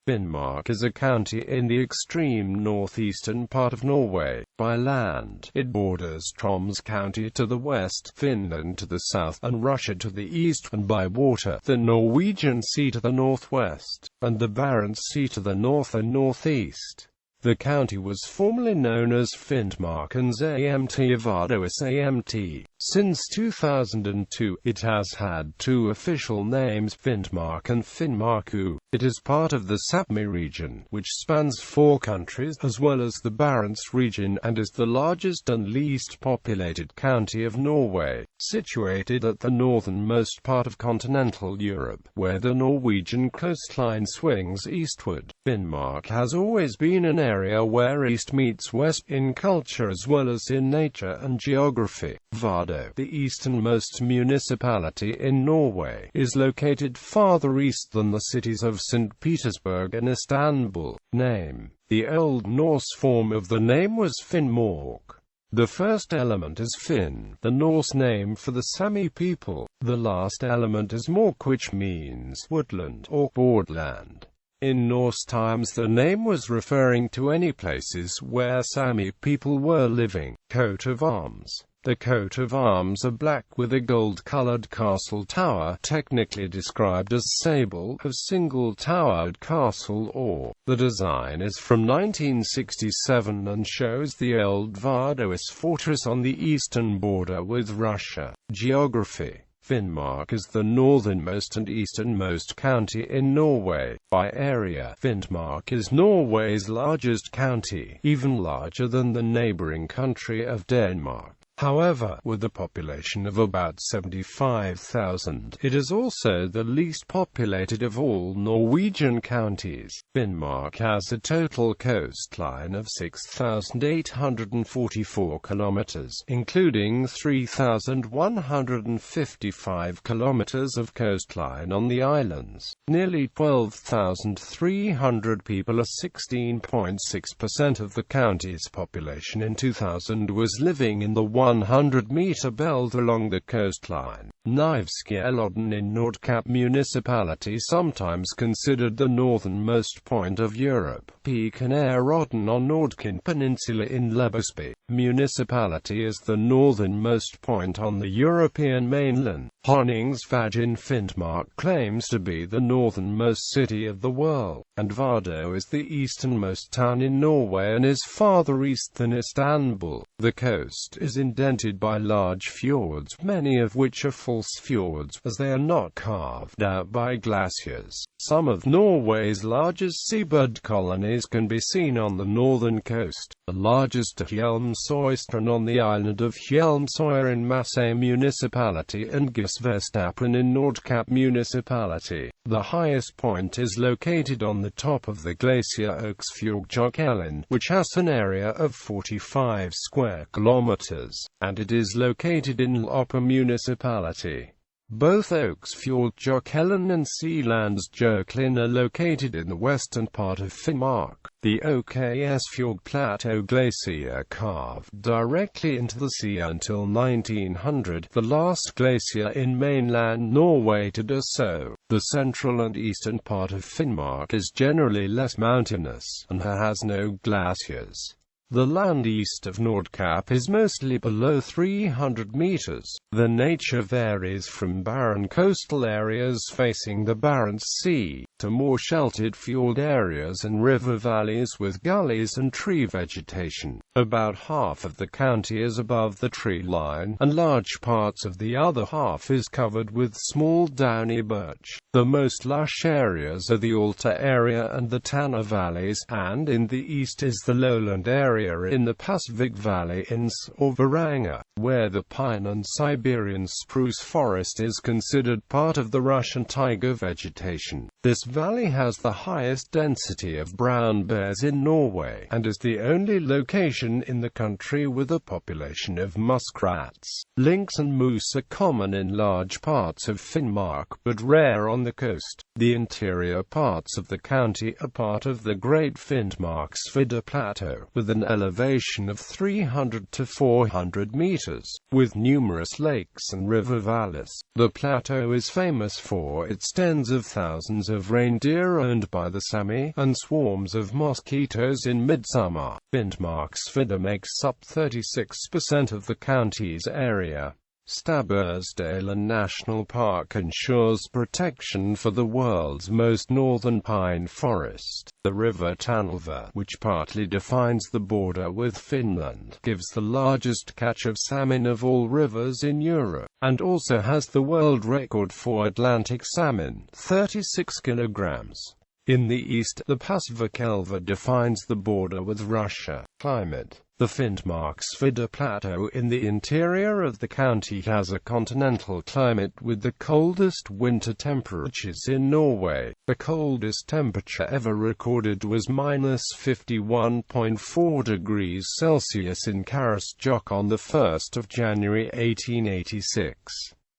Finnmark is a county in the extreme northeastern part of Norway. By land, it borders Troms County to the west, Finland to the south, and Russia to the east, and by water, the Norwegian Sea to the northwest, and the Barents Sea to the north and northeast. The county was formerly known as Finmarkens amt Vardøhus amt. Since 2002, it has had two official names, Finnmark and Finnmárku. It is part of the Sápmi region, which spans 4 countries, as well as the Barents region, and is the largest and least populated county of Norway, situated at the northernmost part of continental Europe, where the Norwegian coastline swings eastward. Finnmark has always been an area where east meets west, in culture as well as in nature and geography. Vardø, the easternmost municipality in Norway, is located farther east than the cities of St. Petersburg and Istanbul. Name: the Old Norse form of the name was Finnmark. The first element is Finn, the Norse name for the Sami people. The last element is Mark, which means woodland or bordland. In Norse times the name was referring to any places where Sami people were living. Coat of arms. The coat of arms are black with a gold-colored castle tower, technically described as sable, a single-towered castle or. The design is from 1967 and shows the old Vardøhus fortress on the eastern border with Russia. Geography. Finnmark is the northernmost and easternmost county in Norway. By area, Finnmark is Norway's largest county, even larger than the neighboring country of Denmark. However, with a population of about 75,000, it is also the least populated of all Norwegian counties. Finnmark has a total coastline of 6,844 kilometers, including 3,155 kilometers of coastline on the islands. Nearly 12,300 people, or 16.6% of the county's population in 2000, was living in the 100-meter belt along the coastline. Knivskjelodden in Nordkapp municipality, sometimes considered the northernmost point of Europe. Pikenerodden on Nordkinn Peninsula in Lebesby municipality is the northernmost point on the European mainland. Honningsvåg in Finnmark claims to be the northernmost city of the world, and Vardø is the easternmost town in Norway and is farther east than Istanbul. The coast is indented by large fjords, many of which are false fjords, as they are not carved out by glaciers. Some of Norway's largest seabird colonies can be seen on the northern coast. The largest are Hjelmsøysteren on the island of Hjelmsøya in Masøy municipality and Gjesvestappen in Nordkapp municipality. The highest point is located on the top of the glacier Øksfjordjokellen, which has an area of 45 square kilometers, and it is located in Loppa municipality. Both Øksfjordjokellen and Sealandsjokellen are located in the western part of Finnmark. The Øksfjord Plateau Glacier carved directly into the sea until 1900, the last glacier in mainland Norway to do so. The central and eastern part of Finnmark is generally less mountainous, and has no glaciers. The land east of Nordkapp is mostly below 300 meters. The nature varies from barren coastal areas facing the Barents Sea, to more sheltered fjord areas and river valleys with gullies and tree vegetation. About half of the county is above the tree line, and large parts of the other half is covered with small downy birch. The most lush areas are the Alta area and the Tana valleys, and in the east is the lowland area in the Pasvik Valley in or Varanger, where the pine and Siberian spruce forest is considered part of the Russian taiga vegetation. This valley has the highest density of brown bears in Norway, and is the only location in the country with a population of muskrats. Lynx and moose are common in large parts of Finnmark, but rare on the coast. The interior parts of the county are part of the Great Finnmarksvidda Plateau, with an elevation of 300 to 400 meters, with numerous lakes and river valleys. The plateau is famous for its tens of thousands of reindeer owned by the Sami, and swarms of mosquitoes in midsummer. Finmarksvidda makes up 36% of the county's area. Stabbursdalen National Park ensures protection for the world's most northern pine forest. The river Tanelva, which partly defines the border with Finland, gives the largest catch of salmon of all rivers in Europe, and also has the world record for Atlantic salmon, 36 kilograms. In the east, the Pasvikelva defines the border with Russia. Climate. The Finnmarksvidda Plateau in the interior of the county has a continental climate with the coldest winter temperatures in Norway. The coldest temperature ever recorded was -51.4 degrees Celsius in Karasjok on the 1st of January 1886.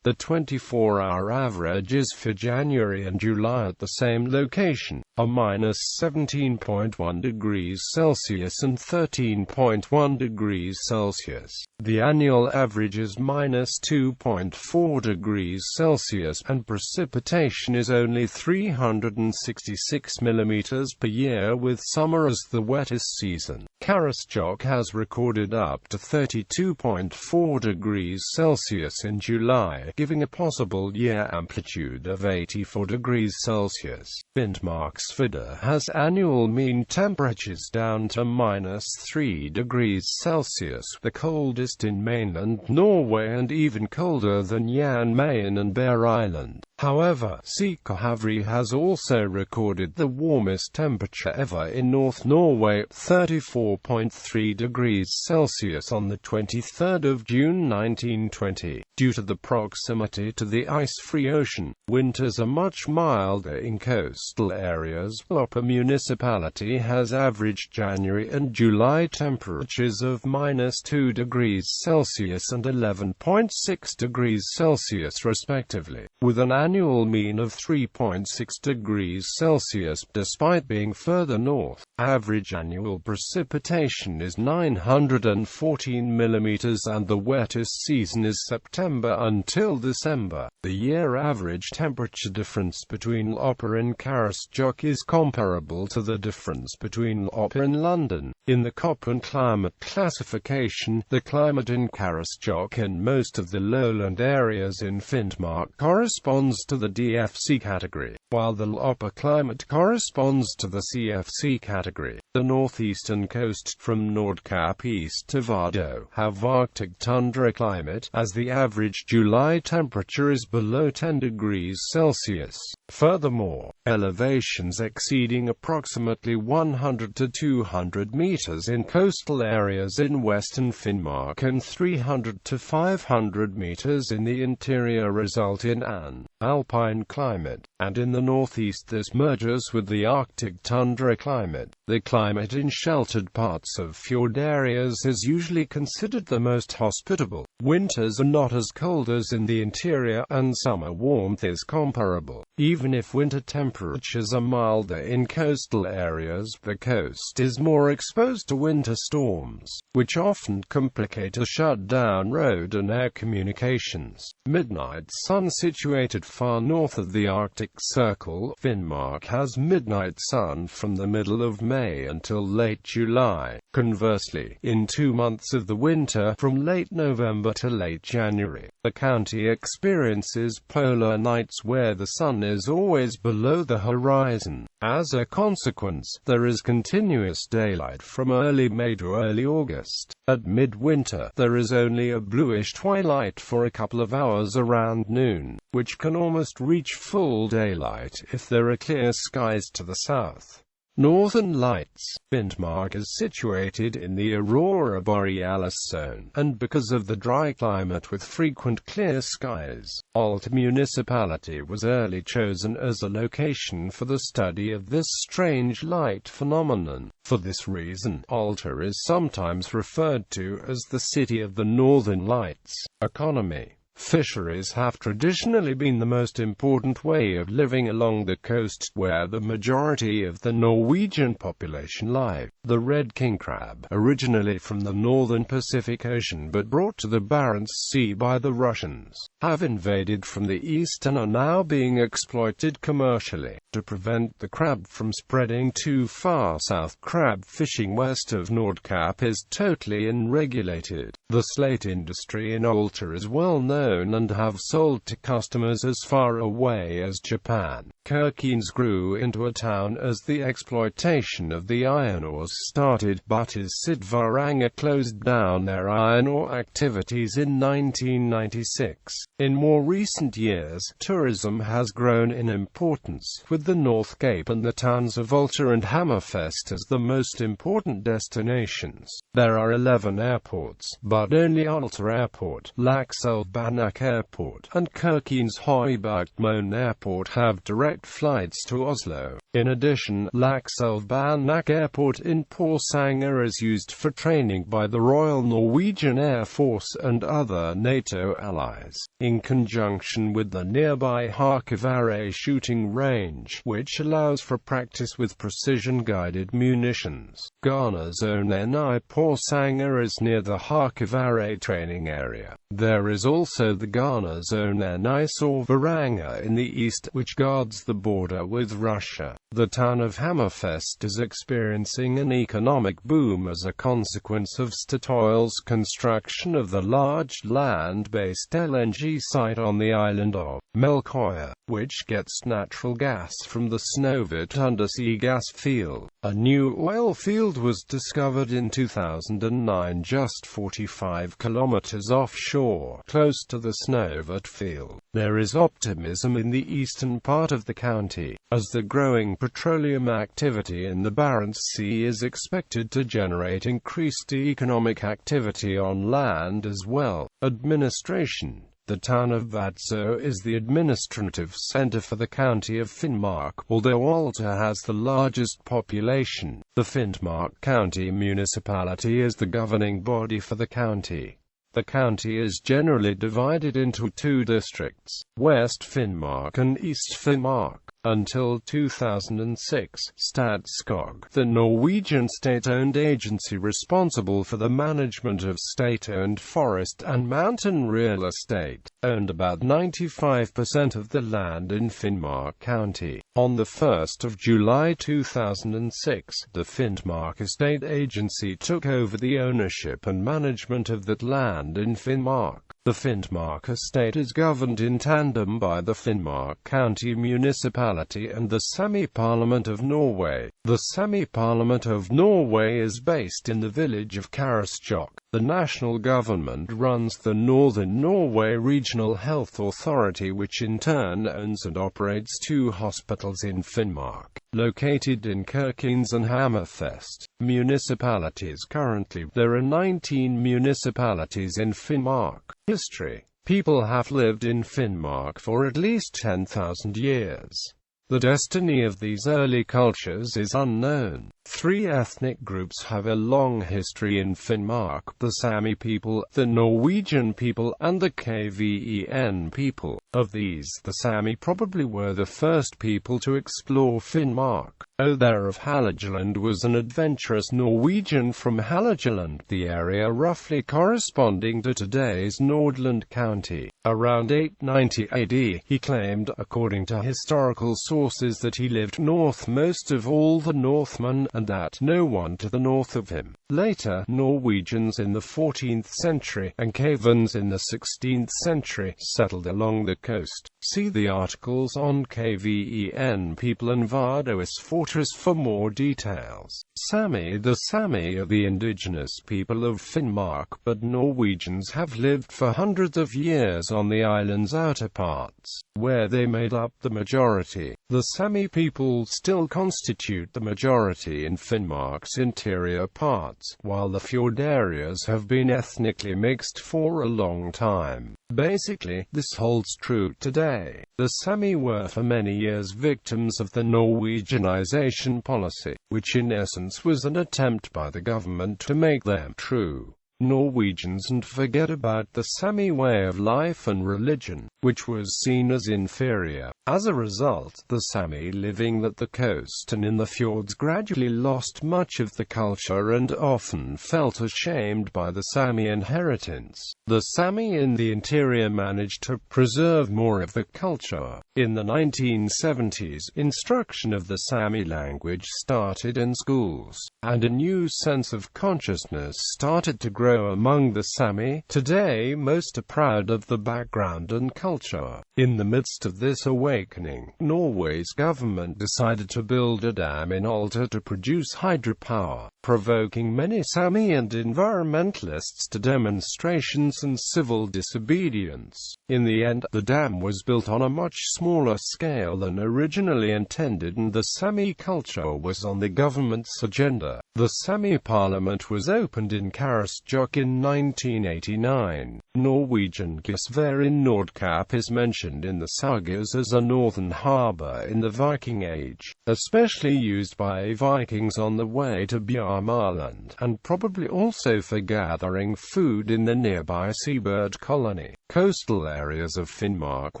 The 24-hour averages for January and July at the same location are -17.1 degrees Celsius and 13.1 degrees Celsius. The annual average is -2.4 degrees Celsius, and precipitation is only 366 mm per year, with summer as the wettest season. Karasjok has recorded up to 32.4 degrees Celsius in July, giving a possible year amplitude of 84 degrees Celsius. Finnmarksvidda has annual mean temperatures down to -3 degrees Celsius, the coldest in mainland Norway and even colder than Jan Mayen and Bear Island. However, Sikahavri has also recorded the warmest temperature ever in North Norway, 34.3 degrees Celsius on the 23rd of June 1920. Due to the proximity to the ice-free ocean, winters are much milder in coastal areas. Loppa municipality has averaged January and July temperatures of -2 degrees Celsius and 11.6 degrees Celsius respectively, with an annual mean of 3.6 degrees Celsius. Despite being further north, average annual precipitation is 914 mm and the wettest season is September until December. The year average temperature difference between Loppa and Karasjok is comparable to the difference between Loppa and London. In the Köppen climate classification, the climate in Karasjok and most of the lowland areas in Finnmark corresponds to the DFC category, while the Loppa climate corresponds to the CFC category. The northeastern coast from Nordkapp east to Vardøhus have Arctic tundra climate, as the average July temperature is below 10 degrees Celsius. Furthermore, elevations exceeding approximately 100 to 200 meters in coastal areas in western Finnmark and 300 to 500 meters in the interior result in an alpine climate, and in the northeast this merges with the Arctic tundra climate. The climate in sheltered parts of fjord areas is usually considered the most hospitable. Winters are not as cold as in the interior, and summer warmth is comparable. Even if winter temperatures are milder in coastal areas, the coast is more exposed to winter storms, which often complicate a shut-down road and air communications. Midnight sun. Situated far north of the Arctic Circle, Finnmark has midnight sun from the middle of May until late July. Conversely, in 2 months of the winter, from late November to late January, the county experiences polar nights where the sun is always below the horizon. As a consequence, there is continuous daylight from early May to early August. At midwinter, there is only a bluish twilight for a couple of hours around noon, which can almost reach full daylight if there are clear skies to the south. Northern Lights. Finnmark is situated in the Aurora Borealis zone, and because of the dry climate with frequent clear skies, Alta municipality was early chosen as a location for the study of this strange light phenomenon. For this reason, Alta is sometimes referred to as the City of the Northern Lights. Economy. Fisheries have traditionally been the most important way of living along the coast, where the majority of the Norwegian population live. The red king crab, originally from the northern Pacific Ocean but brought to the Barents Sea by the Russians, have invaded from the east and are now being exploited commercially. To prevent the crab from spreading too far south, crab fishing west of Nordkapp is totally unregulated. The slate industry in Alta is well known and have sold to customers as far away as Japan. Kirkenes grew into a town as the exploitation of the iron ores started, but Varanger closed down their iron ore activities in 1996. In more recent years, tourism has grown in importance, with the North Cape and the towns of Alta and Hammerfest as the most important destinations. There are 11 airports, but only Alta Airport, Lakselv-Banak Airport, and Kirkenes Høybergmoen Airport have direct flights to Oslo. In addition, Lakselv-Banak Airport in Porsanger is used for training by the Royal Norwegian Air Force and other NATO allies, in conjunction with the nearby Hakkeværøy shooting range, which allows for practice with precision-guided munitions. Ghana's own NI Porsanger is near the Hakkeværøy training area. There is also the Ghana's own NI Varanger in the east, which guards the border with Russia. The town of Hammerfest is experiencing an economic boom as a consequence of Statoil's construction of the large land-based LNG site on the island of Melkøya, which gets natural gas from the Snøhvit undersea gas field. A new oil field was discovered in 2009 just 45 kilometers offshore, close to the Snøhvit field. There is optimism in the eastern part of the county, as the growing petroleum activity in the Barents Sea is expected to generate increased economic activity on land as well. Administration. The town of Vadsø is the administrative center for the county of Finnmark, although Alta has the largest population. The Finnmark County Municipality is the governing body for the county. The county is generally divided into two districts, West Finnmark and East Finnmark. Until 2006, Statskog, the Norwegian state-owned agency responsible for the management of state-owned forest and mountain real estate, owned about 95% of the land in Finnmark County. On the 1st of July 2006, the Finnmark Estate Agency took over the ownership and management of that land in Finnmark. The Finnmark estate is governed in tandem by the Finnmark County Municipality and the Sami Parliament of Norway. The Sami Parliament of Norway is based in the village of Karasjok. The national government runs the Northern Norway Regional Health Authority, which in turn owns and operates two hospitals in Finnmark, located in Kirkenes and Hammerfest. Municipalities. Currently, there are 19 municipalities in Finnmark. History. People have lived in Finnmark for at least 10,000 years. The destiny of these early cultures is unknown. Three ethnic groups have a long history in Finnmark: the Sami people, the Norwegian people, and the Kven people. Of these, the Sami probably were the first people to explore Finnmark. Other of Halageland was an adventurous Norwegian from Halageland, the area roughly corresponding to today's Nordland County. Around 890 AD, he claimed, according to historical sources, that he lived north most of all the Northmen, and that no one to the north of him. Later, Norwegians in the 14th century, and Kvens in the 16th century, settled along the coast. See the articles on Kven people and Vardøhus fortress for more details. Sami. The Sami are the indigenous people of Finnmark, but Norwegians have lived for hundreds of years on the island's outer parts, where they made up the majority. The Sami people still constitute the majority in Finnmark's interior parts, while the fjord areas have been ethnically mixed for a long time. Basically, this holds true today. The Sami were for many years victims of the Norwegianization policy, which in essence was an attempt by the government to make them true Norwegians and forget about the Sami way of life and religion, which was seen as inferior. As a result, the Sami living at the coast and in the fjords gradually lost much of the culture and often felt ashamed by the Sami inheritance. The Sami in the interior managed to preserve more of the culture. In the 1970s, instruction of the Sami language started in schools, and a new sense of consciousness started to grow among the Sami. Today, most are proud of the background and culture. In the midst of this awakening, Norway's government decided to build a dam in Alta to produce hydropower, provoking many Sami and environmentalists to demonstrations and civil disobedience. In the end, the dam was built on a much smaller scale than originally intended, and the Sami culture was on the government's agenda. The Sami parliament was opened in Karasjok in 1989. Norwegian Gisvær in Nordkapp is mentioned in the sagas as a northern harbour in the Viking Age, especially used by Vikings on the way to Bjarmaland, and probably also for gathering food in the nearby seabird colony. Coastal areas of Finnmark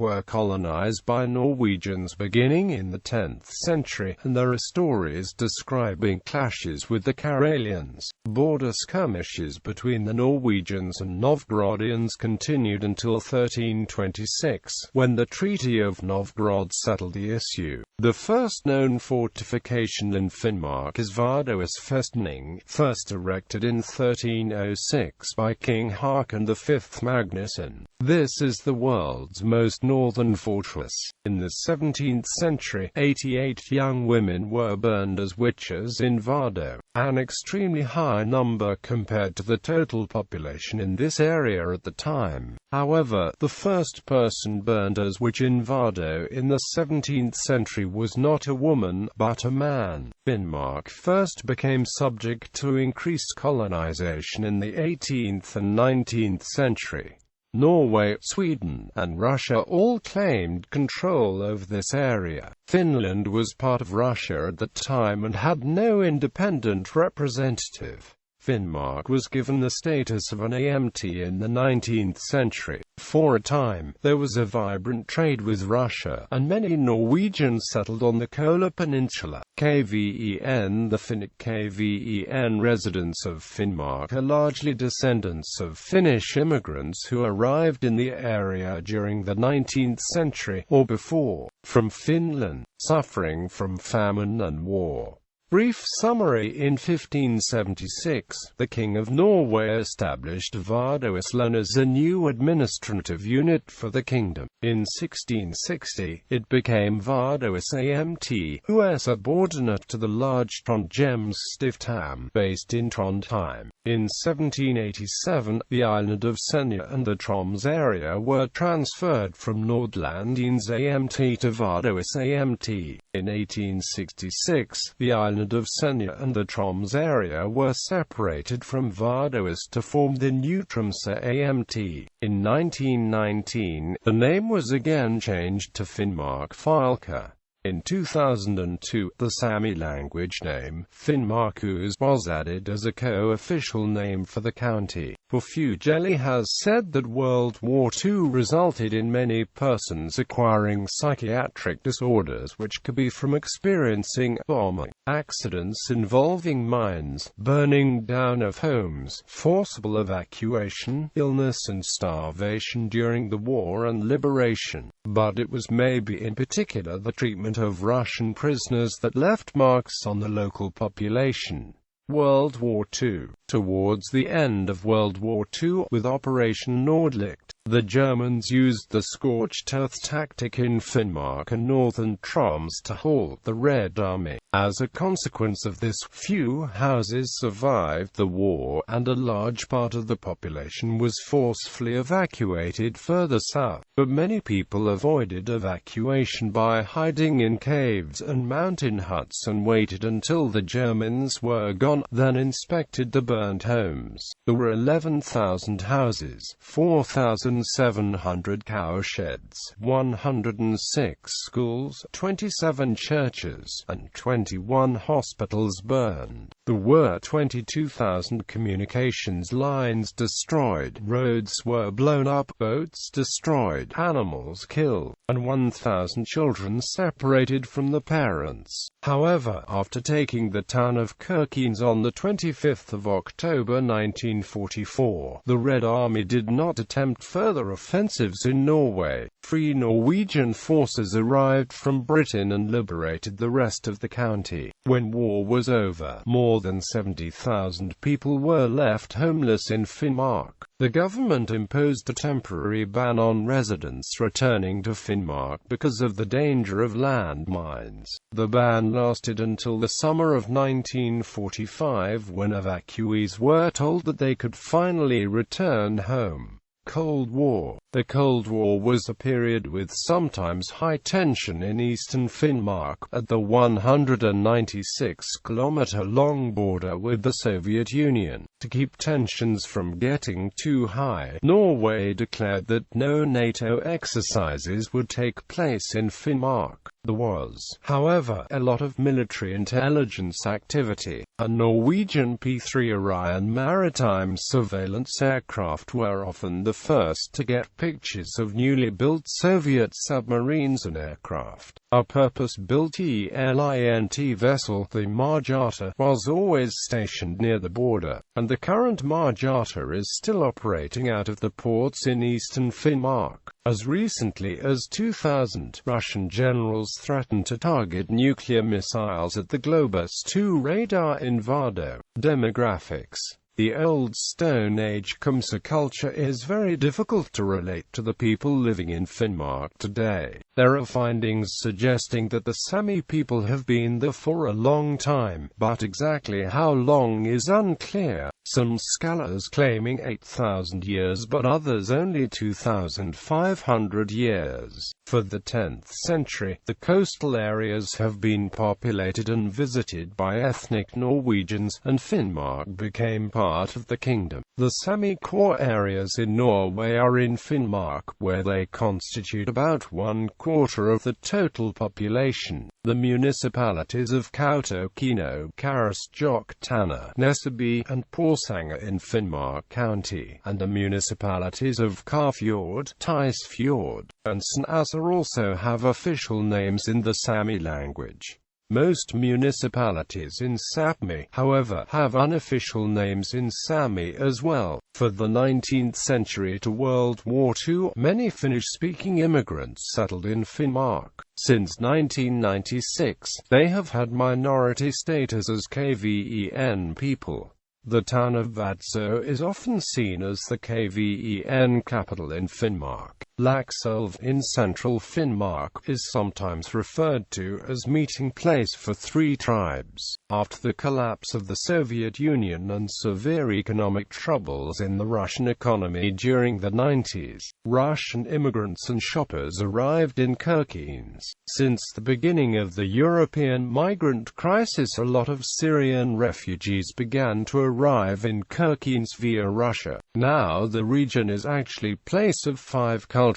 were colonized by Norwegians beginning in the 10th century, and there are stories describing clashes with the Karelians. Border skirmishes between the Norwegians and Novgorodians continued until 1326, when the Treaty of Novgorod settled the issue. The first known fortification in Finnmark is Vardøhus festning, first erected in 1306 by King Håkon V Magnusson. This is the world's most northern fortress. In the 17th century, 88 young women were burned as witches in Vardø, an extremely high number compared to the total population in this area at the time. However, the first person burned as witch in Vardø in the 17th century was not a woman, but a man. Finnmark first became subject to increased colonization in the 18th and 19th century. Norway, Sweden, and Russia all claimed control over this area. Finland was part of Russia at the time and had no independent representative. Finnmark was given the status of an amt in the 19th century. For a time, there was a vibrant trade with Russia, and many Norwegians settled on the Kola Peninsula. The Finnic KVEN residents of Finnmark are largely descendants of Finnish immigrants who arrived in the area during the 19th century or before, from Finland, suffering from famine and war. Brief summary: in 1576, the King of Norway established Vardøhus as a new administrative unit for the kingdom. In 1660, it became Vardøhus amt, who is subordinate to the large Trondhjems Stiftam, based in Trondheim. In 1787, the island of Senja and the Troms area were transferred from Nordlandens amt to Vardøhus amt. In 1866, the island of Senja and the Troms area were separated from Vardøhus to form the new Tromsø amt. In 1919, the name was again changed to Finnmark Fylke. In 2002, the Sami language name, Finmarkens, was added as a co-official name for the county. Fugeli has said that World War II resulted in many persons acquiring psychiatric disorders which could be from experiencing bombing, accidents involving mines, burning down of homes, forcible evacuation, illness and starvation during the war and liberation. But it was maybe in particular the treatment of Russian prisoners that left marks on the local population. World War II. Towards the end of World War II, with Operation Nordlicht, the Germans used the scorched earth tactic in Finnmark and northern Troms to halt the Red Army. As a consequence of this, few houses survived the war, and a large part of the population was forcefully evacuated further south. But many people avoided evacuation by hiding in caves and mountain huts and waited until the Germans were gone, then inspected the burnt homes. There were 11,000 houses, 4,700 cowsheds, 106 schools, 27 churches, and 20 21 hospitals burned. There were 22,000 communications lines destroyed, roads were blown up, boats destroyed, animals killed, and 1,000 children separated from the parents. However, after taking the town of Kirkenes on the 25th of October 1944, the Red Army did not attempt further offensives in Norway. Free Norwegian forces arrived from Britain and liberated the rest of the county. When war was over, more than 70,000 people were left homeless in Finnmark. The government imposed a temporary ban on residents returning to Finnmark because of the danger of landmines. The ban lasted until the summer of 1945, when evacuees were told that they could finally return home. Cold War. The Cold War was a period with sometimes high tension in eastern Finnmark, at the 196-kilometer-long border with the Soviet Union. To keep tensions from getting too high, Norway declared that no NATO exercises would take place in Finnmark. There was, however, a lot of military intelligence activity. A Norwegian P-3 Orion maritime surveillance aircraft were often the first to get pictures of newly built Soviet submarines and aircraft. A purpose-built ELINT vessel, the Marjata, was always stationed near the border, and the current Marjata is still operating out of the ports in eastern Finnmark. As recently as 2000, Russian generals threatened to target nuclear missiles at the Globus 2 radar in Vardøhus. Demographics. The old Stone Age Kumsa culture is very difficult to relate to the people living in Finnmark today. There are findings suggesting that the Sami people have been there for a long time, but exactly how long is unclear. Some scholars claiming 8,000 years but others only 2,500 years. For the 10th century, the coastal areas have been populated and visited by ethnic Norwegians, and Finnmark became part of the kingdom. The Sami core areas in Norway are in Finnmark, where they constitute about 1/4 of the total population. The municipalities of Kautokeino, Karasjok, Tana, Nesseby, and Porsanger in Finnmark County, and the municipalities of Kafjord, Tysfjord, and Snåsa also have official names in the Sami language. Most municipalities in Sapmi, however, have unofficial names in Sami as well. For the 19th century to World War II, many Finnish-speaking immigrants settled in Finnmark. Since 1996, they have had minority status as KVEN people. The town of Vadsø is often seen as the KVEN capital in Finnmark. Lakselv in central Finnmark is sometimes referred to as meeting place for three tribes. After the collapse of the Soviet Union and severe economic troubles in the Russian economy during the 90s, Russian immigrants and shoppers arrived in Kirkenes. Since the beginning of the European migrant crisis, a lot of Syrian refugees began to arrive in Kirkenes via Russia. Now the region is actually a place of 5 cultures.